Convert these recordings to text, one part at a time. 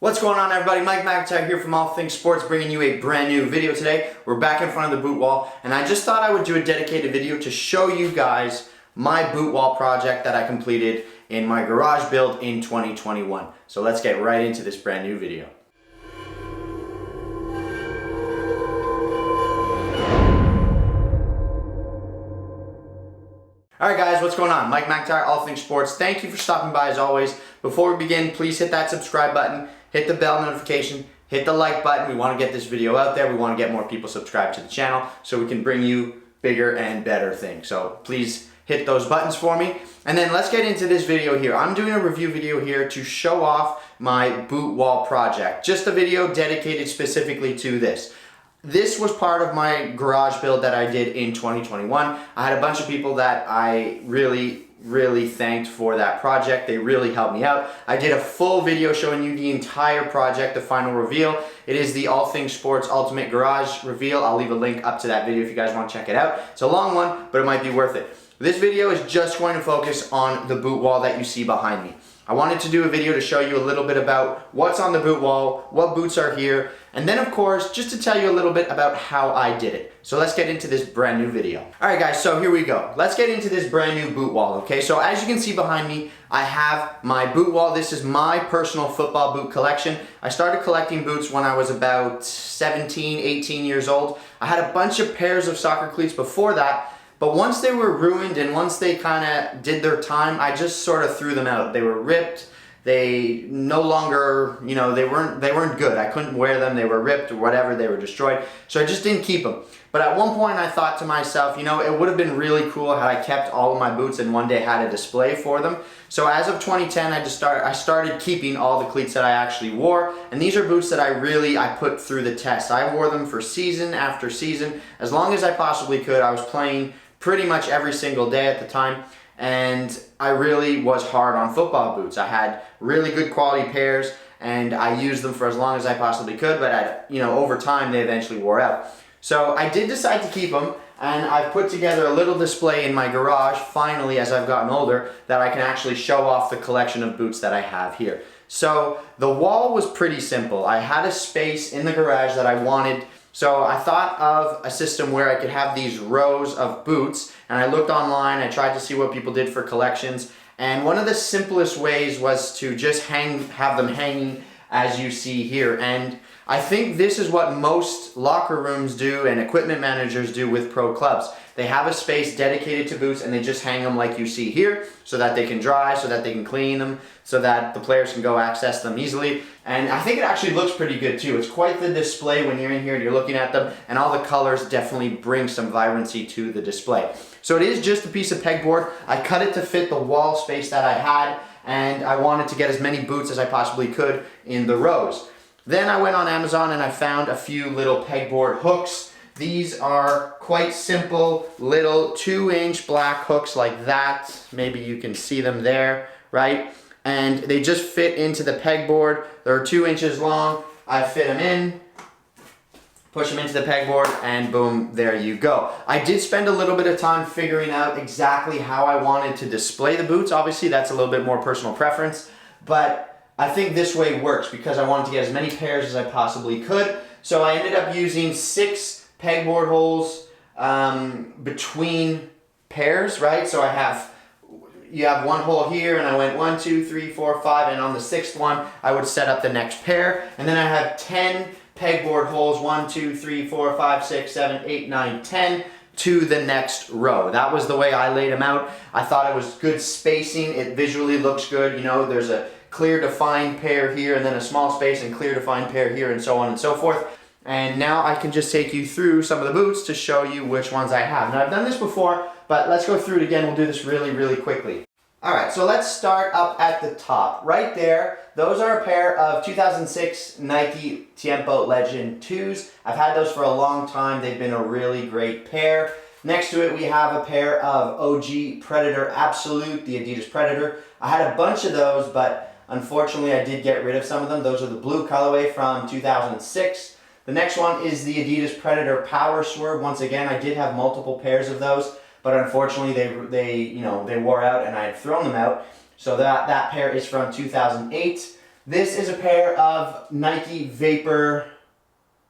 What's going on, everybody? Mike McIntyre here from All Things Sports, bringing you a brand new video today. We're back in front of the boot wall, and I just thought I would do a dedicated video to show you guys my boot wall project that I completed in my garage build in 2021. So let's get right into this brand new video. Alright guys, what's going on? Mike McIntyre, All Things Sports. Thank you for stopping by as always. Before we begin, please hit that subscribe button, hit the bell notification, hit the like button. We want to get this video out there. We want to get more people subscribed to the channel so we can bring you bigger and better things. So please hit those buttons for me. And then let's get into this video here. I'm doing a review video here to show off my boot wall project. Just a video dedicated specifically to this. This was part of my garage build that I did in 2021. I had a bunch of people that I really thanked for that project. They really helped me out. I did a full video showing you the entire project, the final reveal. It is the All Things Sports Ultimate Garage reveal. I'll leave a link up to that video if you guys want to check it out. It's a long one, but it might be worth it. This video is just going to focus on the boot wall that you see behind me. I wanted to do a video to show you a little bit about what's on the boot wall, what boots are here, and then of course, just to tell you a little bit about how I did it. So let's get into this brand new video. Alright guys, so here we go. Let's get into this brand new boot wall, okay? So as you can see behind me, I have my boot wall. This is my personal football boot collection. I started collecting boots when I was about 17, 18 years old. I had a bunch of pairs of soccer cleats before that, but once they were ruined and once they kind of did their time, I just sort of threw them out. They were ripped. They no longer, you know, they weren't good. I couldn't wear them. They were ripped or whatever. They were destroyed. So I just didn't keep them. But at one point I thought to myself, you know, it would have been really cool had I kept all of my boots and one day had a display for them. So as of 2010, I started keeping all the cleats that I actually wore. And these are boots that I put through the test. I wore them for season after season. As long as I possibly could. I was playing pretty much every single day at the time, and I really was hard on football boots. I had really good quality pairs and I used them for as long as I possibly could, but over time they eventually wore out. So I did decide to keep them, and I've put together a little display in my garage finally as I've gotten older that I can actually show off the collection of boots that I have here. So the wall was pretty simple. I had a space in the garage that I wanted. So I thought of a system where I could have these rows of boots, and I looked online, I tried to see what people did for collections, and one of the simplest ways was to just have them hanging as you see here. And I think this is what most locker rooms do and equipment managers do with pro clubs. They have a space dedicated to boots and they just hang them like you see here so that they can dry, so that they can clean them, so that the players can go access them easily. And I think it actually looks pretty good too. It's quite the display when you're in here and you're looking at them, and all the colors definitely bring some vibrancy to the display. So it is just a piece of pegboard. I cut it to fit the wall space that I had, and I wanted to get as many boots as I possibly could in the rows. Then I went on Amazon and I found a few little pegboard hooks. These are quite simple little 2-inch black hooks like that. Maybe you can see them there, right? And they just fit into the pegboard. They're 2 inches long. I fit them in, push them into the pegboard, and boom, there you go. I did spend a little bit of time figuring out exactly how I wanted to display the boots. Obviously, that's a little bit more personal preference, but I think this way works because I wanted to get as many pairs as I possibly could. So I ended up using 6 pegboard holes between pairs, right? So you have one hole here, and I went 1, 2, 3, 4, 5, and on the 6th one, I would set up the next pair. And then I have 10 pegboard holes, 1, 2, 3, 4, 5, 6, 7, 8, 9, 10, to the next row. That was the way I laid them out. I thought it was good spacing. It visually looks good. You know, there's a clear defined pair here, and then a small space and clear defined pair here, and so on and so forth. And now I can just take you through some of the boots to show you which ones I have. Now I've done this before, but let's go through it again. We'll do this really quickly. Alright, so let's start up at the top. Right there, those are a pair of 2006 Nike Tiempo Legend 2s. I've had those for a long time. They've been a really great pair. Next to it, we have a pair of OG Predator Absolute, the Adidas Predator. I had a bunch of those, but unfortunately I did get rid of some of them. Those are the blue colorway from 2006. The next one is the Adidas Predator Power Swerve. Once again, I did have multiple pairs of those, but unfortunately they wore out and I had thrown them out. So that pair is from 2008. This is a pair of Nike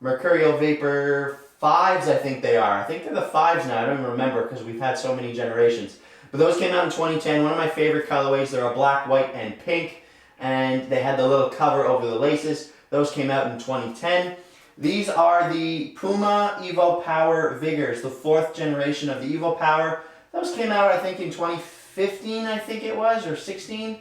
Mercurial Vapor 5s, I think they are. I think they're the 5s now. I don't even remember because we've had so many generations. But those came out in 2010. One of my favorite colorways. They're a black, white, and pink. And they had the little cover over the laces. Those came out in 2010. These are the Puma Evo Power Vigors, the 4th generation of the Evo Power. Those came out, I think, in 2015, I think it was, or 16.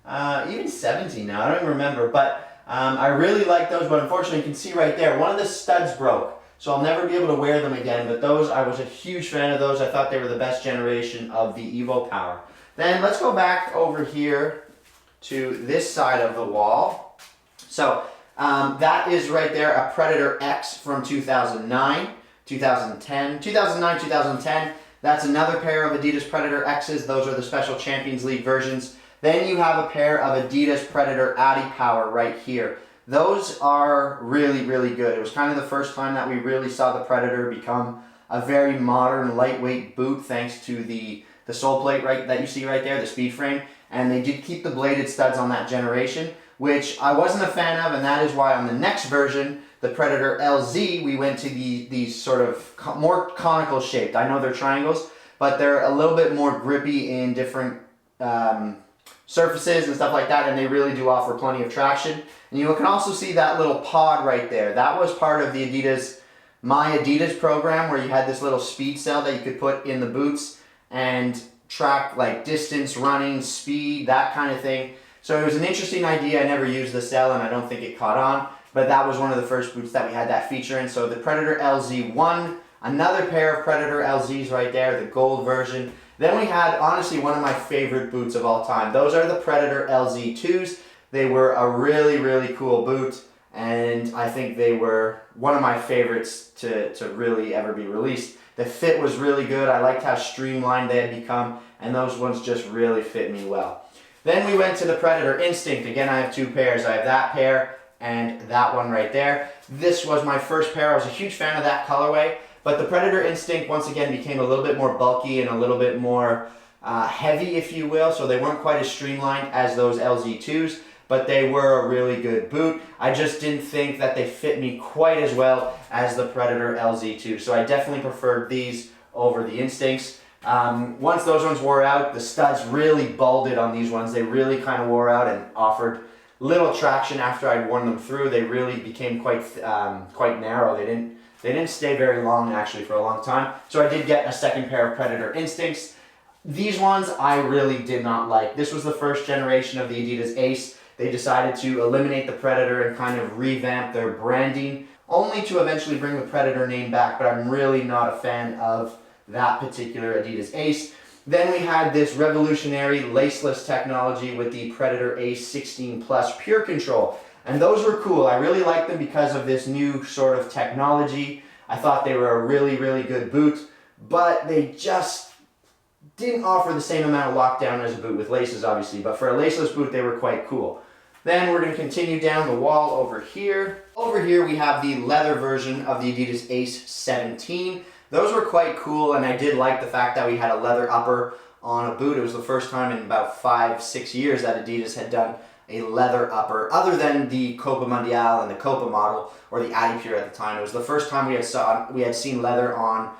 Even 17 now, I don't even remember. But I really like those, but unfortunately you can see right there, one of the studs broke. So I'll never be able to wear them again, but those, I was a huge fan of those. I thought they were the best generation of the Evo Power. Then let's go back over here to this side of the wall. So that is right there, a Predator X from 2009, 2010, 2009, 2010. That's another pair of Adidas Predator X's. Those are the Special Champions League versions. Then you have a pair of Adidas Predator Adi Power right here. Those are really, really good. It was kind of the first time that we really saw the Predator become a very modern, lightweight boot thanks to the sole plate that you see right there, the speed frame. And they did keep the bladed studs on that generation, which I wasn't a fan of, and that is why on the next version, the Predator LZ, we went to these sort of more conical shaped. I know they're triangles, but they're a little bit more grippy in different surfaces and stuff like that, and they really do offer plenty of traction. And you can also see that little pod right there. That was part of the My Adidas program, where you had this little speed cell that you could put in the boots and track like distance, running, speed, that kind of thing. So it was an interesting idea. I never used the cell and I don't think it caught on, but that was one of the first boots that we had that feature in. So the Predator LZ1, another pair of Predator LZs right there, the gold version. Then we had, honestly, one of my favorite boots of all time. Those are the Predator LZ2s. They were a really, really cool boot, and I think they were one of my favorites to really ever be released. The fit was really good. I liked how streamlined they had become, and those ones just really fit me well. Then we went to the Predator Instinct. Again, I have two pairs. I have that pair and that one right there. This was my first pair. I was a huge fan of that colorway. But the Predator Instinct, once again, became a little bit more bulky and a little bit more heavy, if you will. So they weren't quite as streamlined as those LZ2s, but they were a really good boot. I just didn't think that they fit me quite as well as the Predator LZ2. So I definitely preferred these over the Instincts. Once those ones wore out, the studs really balded on these ones. They really kind of wore out and offered little traction after I'd worn them through. They really became quite narrow. They didn't stay very long, actually, for a long time. So I did get a second pair of Predator Instincts. These ones I really did not like. This was the first generation of the Adidas Ace. They decided to eliminate the Predator and kind of revamp their branding, only to eventually bring the Predator name back, but I'm really not a fan of that particular Adidas Ace. Then we had this revolutionary laceless technology with the Predator Ace 16 Plus Pure Control. And those were cool. I really liked them because of this new sort of technology. I thought they were a really, really good boot, but they just didn't offer the same amount of lockdown as a boot with laces, obviously. But for a laceless boot, they were quite cool. Then we're going to continue down the wall over here. Over here, we have the leather version of the Adidas Ace 17. Those were quite cool, and I did like the fact that we had a leather upper on a boot. It was the first time in about 5-6 years that Adidas had done a leather upper, other than the Copa Mundial and the Copa model, or the Adipure at the time. It was the first time we had seen leather on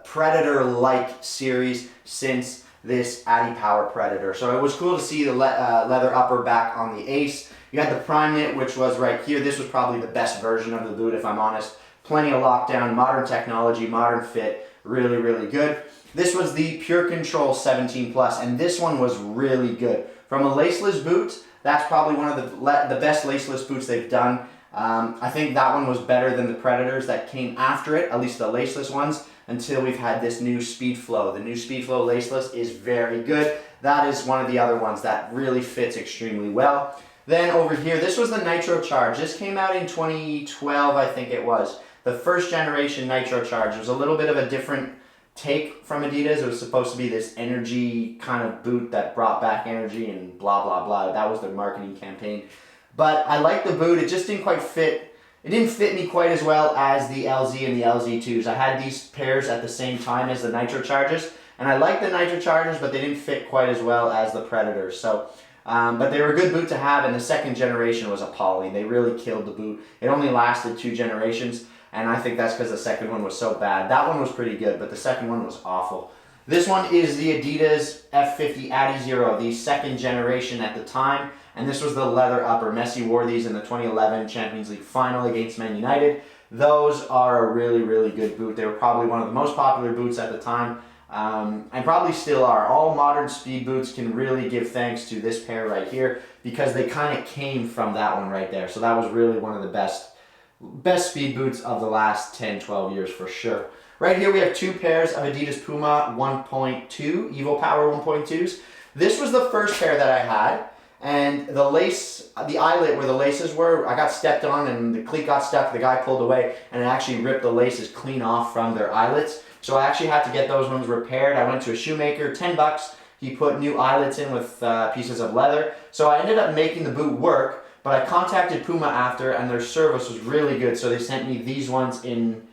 Predator-like series since this Adi Power Predator. So it was cool to see the leather upper back on the Ace. You had the Prime Knit, which was right here. This was probably the best version of the boot, if I'm honest. Plenty of lockdown, modern technology, modern fit, really, really good. This was the Pure Control 17 Plus, and this one was really good. From a laceless boot, that's probably one of the best laceless boots they've done. I think that one was better than the Predators that came after it, at least the laceless ones, until we've had this new Speed Flow. The new Speed Flow laceless is very good. That is one of the other ones that really fits extremely well. Then over here, this was the Nitro Charge. This came out in 2012, I think it was. The first generation Nitro Charge. It was a little bit of a different take from Adidas. It was supposed to be this energy kind of boot that brought back energy and blah, blah, blah. That was their marketing campaign. But I liked the boot. It just didn't quite fit. It didn't fit me quite as well as the LZ and the LZ2s. I had these pairs at the same time as the Nitro Charges, and I liked the Nitro Charges, but they didn't fit quite as well as the Predators. So But they were a good boot to have, and the second generation was appalling. They really killed the boot. It only lasted 2 generations, and I think that's because the second one was so bad. That one was pretty good, but the second one was awful. This one is the Adidas F50 Adi Zero, the second generation at the time, and this was the leather upper. Messi wore these in the 2011 Champions League final against Man United. Those are a really, really good boot. They were probably one of the most popular boots at the time, and probably still are. All modern speed boots can really give thanks to this pair right here because they kind of came from that one right there. So that was really one of the best speed boots of the last 10, 12 years for sure. Right here we have 2 pairs of Adidas Puma 1.2, Evo Power 1.2s. This was the first pair that I had, and the lace, the eyelet where the laces were, I got stepped on and the cleat got stuck, the guy pulled away, and it actually ripped the laces clean off from their eyelets. So I actually had to get those ones repaired. I went to a shoemaker, 10 bucks. He put new eyelets in with pieces of leather. So I ended up making the boot work, but I contacted Puma after, and their service was really good, so they sent me these ones in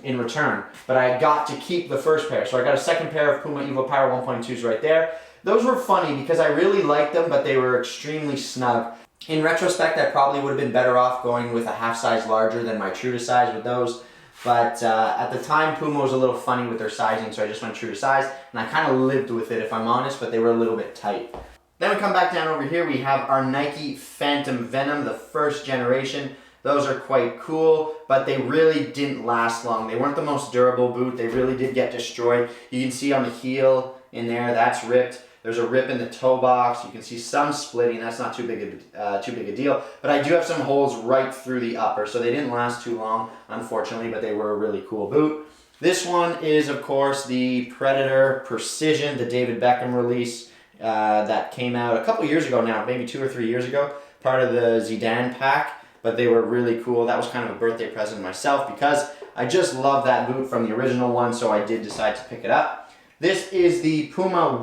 return. But I got to keep the first pair, so I got a second pair of Puma Evo Power 1.2s right there. Those were funny because I really liked them, but they were extremely snug. In retrospect, I probably would have been better off going with a half size larger than my true to size with those. But at the time, Puma was a little funny with their sizing, so I just went true to size, and I kind of lived with it, if I'm honest, but they were a little bit tight. Then we come back down over here, we have our Nike Phantom Venom, the first generation. Those are quite cool, but they really didn't last long. They weren't the most durable boot. They really did get destroyed. You can see on the heel in there, that's ripped. There's a rip in the toe box. You can see some splitting. That's not too big a deal. But I do have some holes right through the upper, so they didn't last too long, unfortunately, but they were a really cool boot. This one is, of course, the Predator Precision, the David Beckham release that came out a couple years ago now, maybe 2 or 3 years ago, part of the Zidane pack. But they were really cool. That was kind of a birthday present to myself because I just love that boot from the original one, so I did decide to pick it up. This is the Puma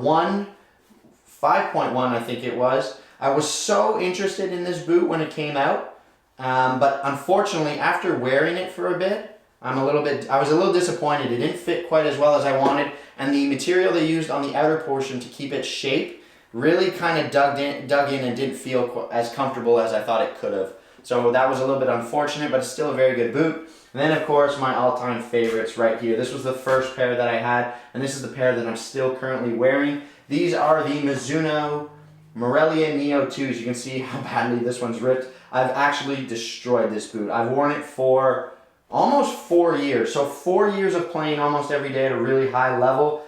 5.1, I think it was. I was so interested in this boot when it came out, but unfortunately, after wearing it for a bit, I was a little disappointed. It didn't fit quite as well as I wanted, and the material they used on the outer portion to keep its shape really kind of dug in and didn't feel as comfortable as I thought it could have. So that was a little bit unfortunate, but it's still a very good boot. And then, of course, my all-time favorites right here. This was the first pair that I had, and this is the pair that I'm still currently wearing. These are the Mizuno Morelia Neo 2s. You can see how badly this one's ripped. I've actually destroyed this boot. I've worn it for almost 4 years. So 4 years of playing almost every day at a really high level.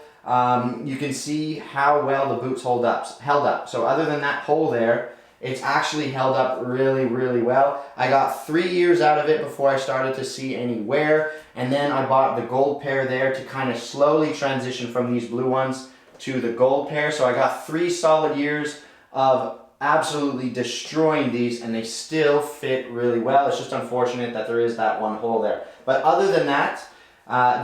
You can see how well the boots held up. So other than that hole there, it's actually held up really, really well. I got 3 years out of it before I started to see any wear, and then I bought the gold pair there to kind of slowly transition from these blue ones to the gold pair. So I got 3 solid years of absolutely destroying these, and they still fit really well. It's just unfortunate that there is that one hole there. But other than that,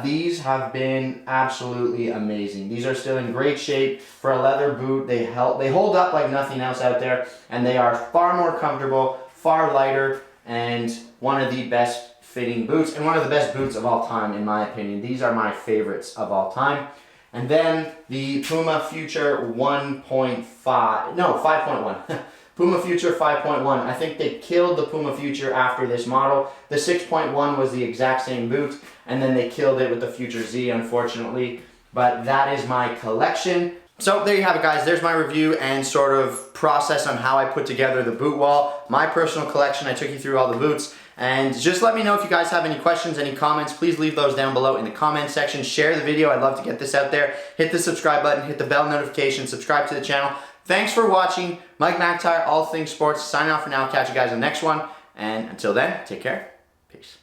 these have been absolutely amazing. These are still in great shape for a leather boot. They hold up like nothing else out there, and they are far more comfortable, far lighter, and one of the best fitting boots, and one of the best boots of all time in my opinion. These are my favorites of all time. And then the Puma Future 5.1. Puma Future 5.1. I think they killed the Puma Future after this model. The 6.1 was the exact same boot, and then they killed it with the Future Z, unfortunately. But that is my collection. So there you have it, guys. There's my review and sort of process on how I put together the boot wall. My personal collection. I took you through all the boots. And just let me know if you guys have any questions, any comments. Please leave those down below in the comment section. Share the video. I'd love to get this out there. Hit the subscribe button. Hit the bell notification. Subscribe to the channel. Thanks for watching. Mike McIntyre, All Things Sports. Signing off for now. Catch you guys in the next one. And until then, take care. Peace.